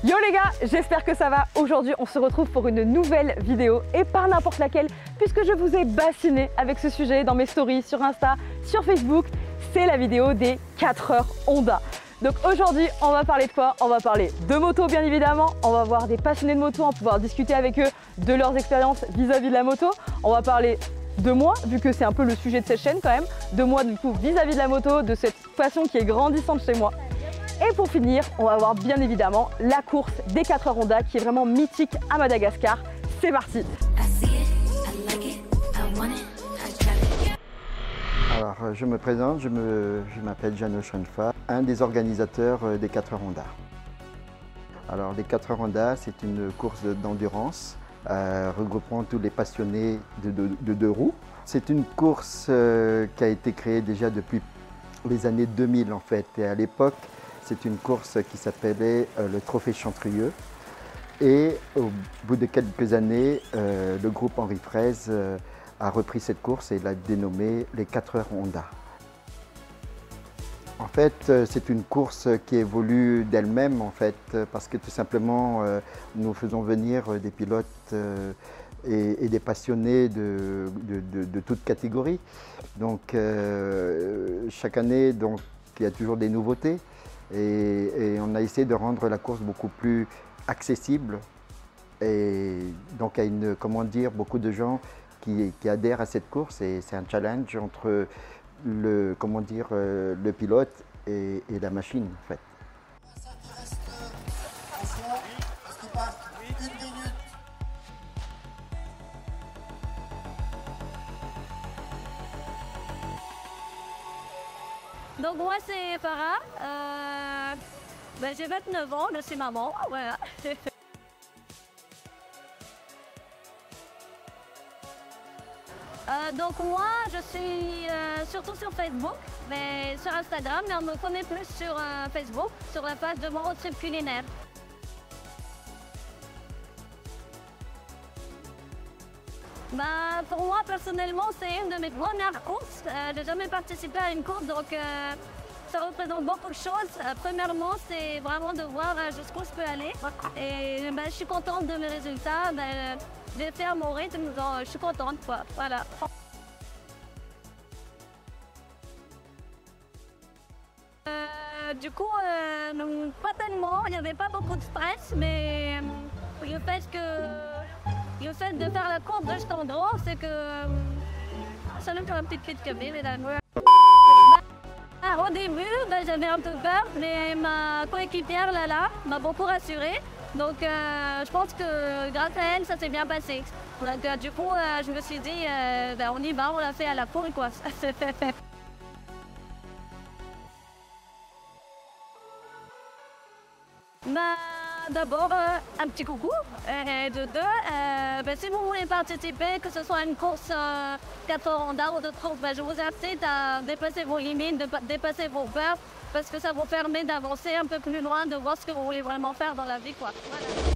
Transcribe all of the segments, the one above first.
Yo les gars, j'espère que ça va. Aujourd'hui, on se retrouve pour une nouvelle vidéo et pas n'importe laquelle puisque je vous ai bassiné avec ce sujet dans mes stories sur Insta, sur Facebook. C'est la vidéo des 4 heures Honda. Donc aujourd'hui, on va parler de quoi? On va parler de moto bien évidemment. On va voir des passionnés de moto, on va pouvoir discuter avec eux de leurs expériences vis-à-vis de la moto. On va parler de moi, vu que c'est un peu le sujet de cette chaîne quand même. De moi du coup vis-à-vis de la moto, de cette passion qui est grandissante chez moi. Et pour finir, on va voir bien évidemment la course des 4 heures Honda qui est vraiment mythique à Madagascar. C'est parti! Alors, je me présente, je m'appelle Jano Schrenfa, un des organisateurs des 4 heures Honda. Alors, les 4 heures Honda, c'est une course d'endurance regroupant tous les passionnés de deux roues. C'est une course qui a été créée déjà depuis les années 2000 en fait. Et à l'époque, c'est une course qui s'appelait le Trophée Chantrieux. Et au bout de quelques années, le groupe Henri Fraise a repris cette course et l'a dénommée les 4 heures Honda. En fait, c'est une course qui évolue d'elle-même en fait, parce que tout simplement, nous faisons venir des pilotes et des passionnés de toutes catégories. Donc, chaque année, donc, il y a toujours des nouveautés. Et on a essayé de rendre la course beaucoup plus accessible et donc à beaucoup de gens qui adhèrent à cette course et c'est un challenge entre le pilote et la machine en fait. Donc moi c'est Farah, j'ai 29 ans, je suis maman, voilà. Donc moi je suis surtout sur Facebook, mais sur Instagram, mais on me connaît plus sur Facebook, sur la page de mon road trip culinaire. Pour moi, personnellement, c'est une de mes premières courses. Je n'ai jamais participé à une course, donc ça représente beaucoup de choses. Premièrement, c'est vraiment de voir jusqu'où je peux aller. Et je suis contente de mes résultats. Je vais faire mon rythme, donc je suis contente, quoi. Voilà. Du coup, pas tellement, il n'y avait pas beaucoup de stress, mais le fait de faire la course de cet endroit, c'est que ça nous fait un petit peu de cabine. Au début, j'avais un peu peur, mais ma coéquipière Lala m'a beaucoup rassurée. Donc je pense que grâce à elle, ça s'est bien passé. Donc, du coup, je me suis dit, on y va, on l'a fait à la cour quoi. D'abord, un petit coucou. De deux, si vous voulez participer, que ce soit une course 4 heures Honda ou d'autres courses, je vous incite à dépasser vos limites, dépasser vos peurs, parce que ça vous permet d'avancer un peu plus loin, de voir ce que vous voulez vraiment faire dans la vie, quoi. Voilà.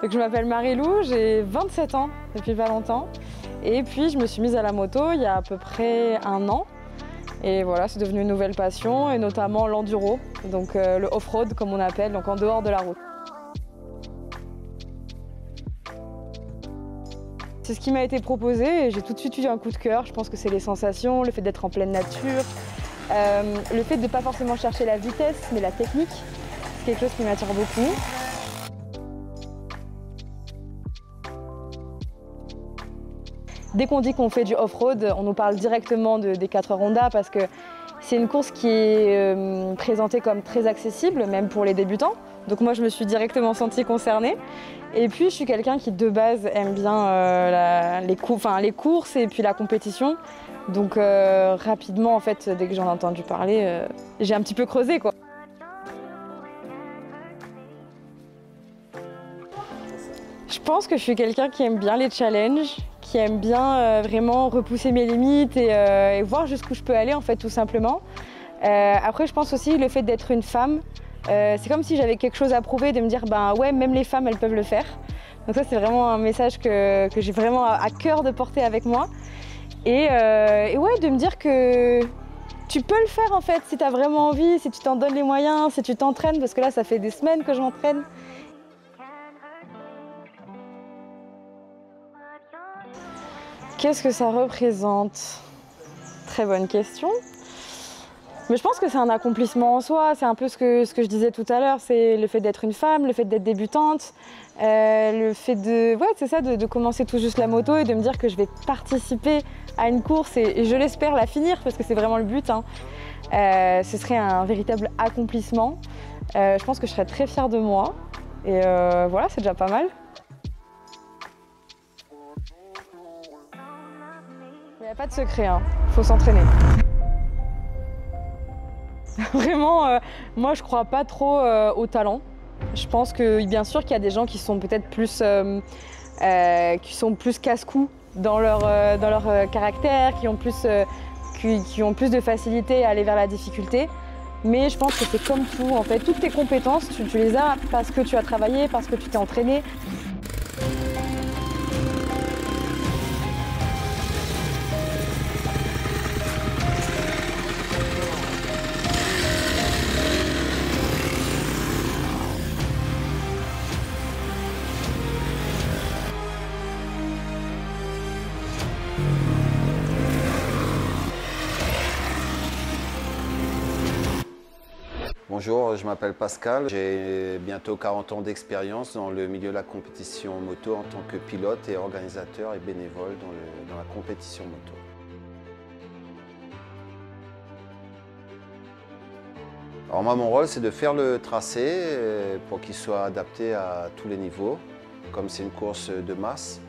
Donc je m'appelle Marie-Lou, j'ai 27 ans depuis pas longtemps. Et puis je me suis mise à la moto il y a à peu près 1 an. Et voilà, c'est devenu une nouvelle passion, et notamment l'enduro, donc le off-road comme on appelle, donc en dehors de la route. C'est ce qui m'a été proposé et j'ai tout de suite eu un coup de cœur. Je pense que c'est les sensations, le fait d'être en pleine nature, le fait de ne pas forcément chercher la vitesse, mais la technique. C'est quelque chose qui m'attire beaucoup. Dès qu'on dit qu'on fait du off-road, on nous parle directement des 4 Honda parce que c'est une course qui est présentée comme très accessible, même pour les débutants. Donc moi, je me suis directement sentie concernée. Et puis, je suis quelqu'un qui, de base, aime bien les courses et puis la compétition. Donc rapidement, en fait, dès que j'en ai entendu parler, j'ai un petit peu creusé, quoi. Je pense que je suis quelqu'un qui aime bien les challenges, qui aime bien vraiment repousser mes limites et voir jusqu'où je peux aller, en fait, tout simplement. Après, je pense aussi le fait d'être une femme, c'est comme si j'avais quelque chose à prouver, de me dire, ben ouais, même les femmes, elles peuvent le faire. Donc ça, c'est vraiment un message que j'ai vraiment à cœur de porter avec moi. Et ouais, de me dire que tu peux le faire, en fait, si tu as vraiment envie, si tu t'en donnes les moyens, si tu t'entraînes, parce que là, ça fait des semaines que je m'entraîne. Qu'est-ce que ça représente? Très bonne question. Mais je pense que c'est un accomplissement en soi, c'est un peu ce que je disais tout à l'heure, c'est le fait d'être une femme, le fait d'être débutante, le fait de commencer tout juste la moto et de me dire que je vais participer à une course et je l'espère la finir parce que c'est vraiment le but. Ce serait un véritable accomplissement. Je pense que je serais très fière de moi et voilà, c'est déjà pas mal. Il n'y a pas de secret, faut s'entraîner. Vraiment, moi je crois pas trop au talent. Je pense que bien sûr qu'il y a des gens qui sont peut-être plus, casse-cou dans leur caractère, qui ont plus de facilité à aller vers la difficulté. Mais je pense que c'est comme tout, en fait, toutes tes compétences, tu les as parce que tu as travaillé, parce que tu t'es entraîné. Bonjour, je m'appelle Pascal, j'ai bientôt 40 ans d'expérience dans le milieu de la compétition moto en tant que pilote et organisateur et bénévole dans la compétition moto. Alors moi, mon rôle, c'est de faire le tracé pour qu'il soit adapté à tous les niveaux, comme c'est une course de masse.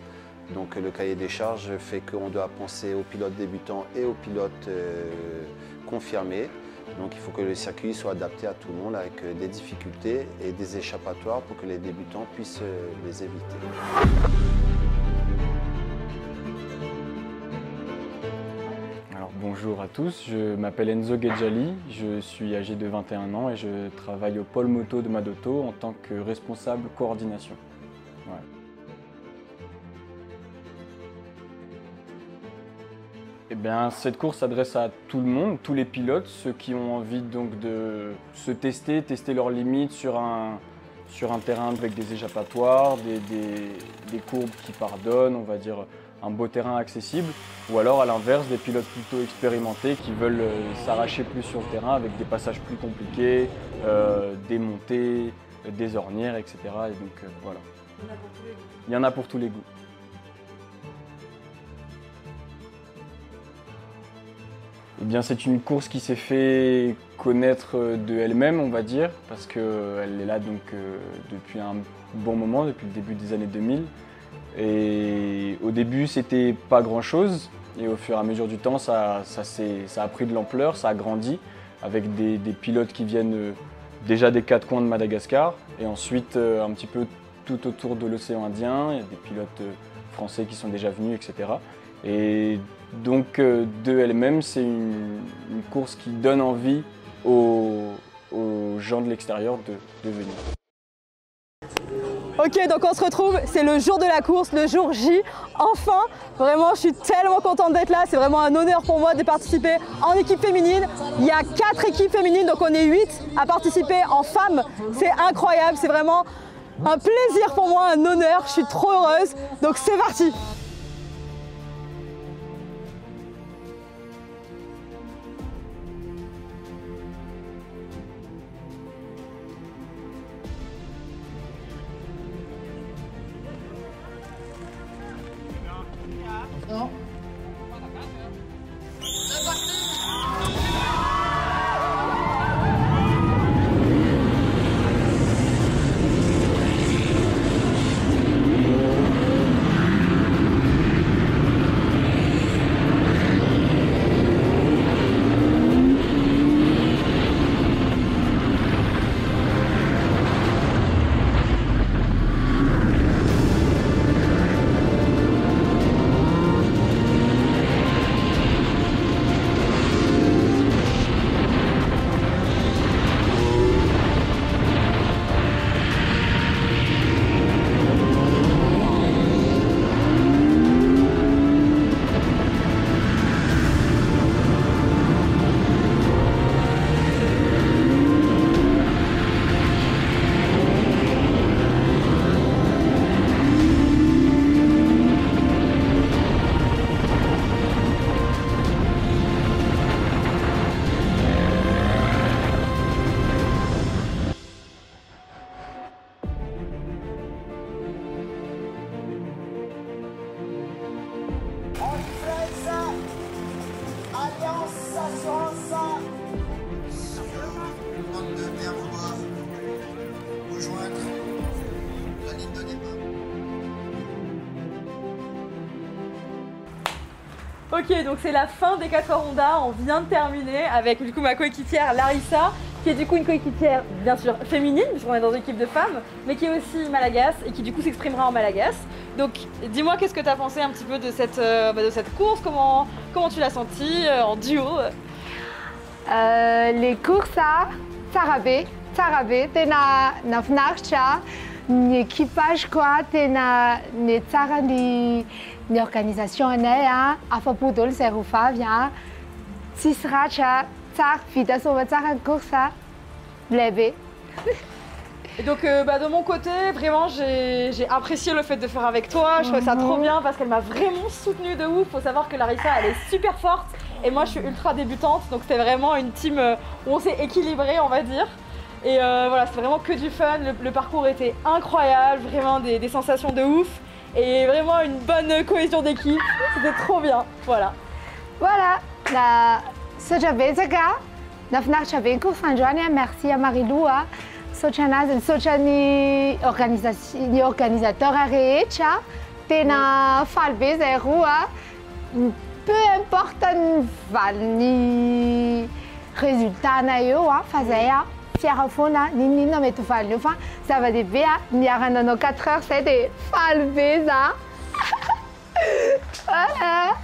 Donc le cahier des charges fait qu'on doit penser aux pilotes débutants et aux pilotes confirmés. Donc il faut que le circuit soit adapté à tout le monde avec des difficultés et des échappatoires pour que les débutants puissent les éviter. Alors bonjour à tous, je m'appelle Enzo Ghedjali, je suis âgé de 21 ans et je travaille au pôle moto de Madoto en tant que responsable coordination. Voilà. Eh bien, cette course s'adresse à tout le monde, tous les pilotes, ceux qui ont envie donc de se tester leurs limites sur un terrain avec des échappatoires, des courbes qui pardonnent, on va dire un beau terrain accessible, ou alors à l'inverse des pilotes plutôt expérimentés qui veulent s'arracher plus sur le terrain avec des passages plus compliqués, des montées, des ornières, etc. Et donc voilà. Il y en a pour tous les goûts. Eh bien, c'est une course qui s'est fait connaître de elle-même, on va dire, parce qu'elle est là donc, depuis un bon moment, depuis le début des années 2000. Et au début, c'était pas grand-chose, et au fur et à mesure du temps, ça a pris de l'ampleur, ça a grandi, avec des pilotes qui viennent déjà des 4 coins de Madagascar, et ensuite un petit peu tout autour de l'océan Indien. Il y a des pilotes français qui sont déjà venus, etc. Et donc de elle-même, c'est une course qui donne envie aux gens de l'extérieur de venir. Ok, donc on se retrouve, c'est le jour de la course, le jour J. Enfin, vraiment, je suis tellement contente d'être là. C'est vraiment un honneur pour moi de participer en équipe féminine. Il y a 4 équipes féminines, donc on est 8 à participer en femmes. C'est incroyable, c'est vraiment un plaisir pour moi, un honneur. Je suis trop heureuse. Donc c'est parti. Ok, donc c'est la fin des 4 heures Honda. On vient de terminer avec du coup ma coéquipière Larissa, qui est du coup une coéquipière bien sûr féminine, puisqu'on est dans une équipe de femmes, mais qui est aussi malagasy et qui du coup s'exprimera en malagasy. Donc dis-moi, qu'est-ce que tu as pensé un petit peu de cette course, comment tu l'as sentie en duo? Les courses à Tarabe, tena nafnarcha, l'équipage quoi, tena netara ni organisation né, afapudol serufa via, tisracha, tar vida sobre tar course à lever. Et donc de mon côté, vraiment j'ai apprécié le fait de faire avec toi, je trouvais ça trop bien parce qu'elle m'a vraiment soutenue de ouf. Faut savoir que Larissa elle est super forte et moi je suis ultra débutante, donc c'était vraiment une team où on s'est équilibré on va dire. Et voilà, c'est vraiment que du fun, le parcours était incroyable, vraiment des sensations de ouf et vraiment une bonne cohésion d'équipe, c'était trop bien, voilà. Voilà, la Sojabezaga, Nafnarchabenko, Sanjoania, merci à Marilou. Sochani organisateur arecha, tena falbe zerua, peu importe valni résultat na yo, fazaya, fiarafona, nini no metu falnu fa, ça va de bea, ni arana no 4 heures, c'est des falbeza. Voilà.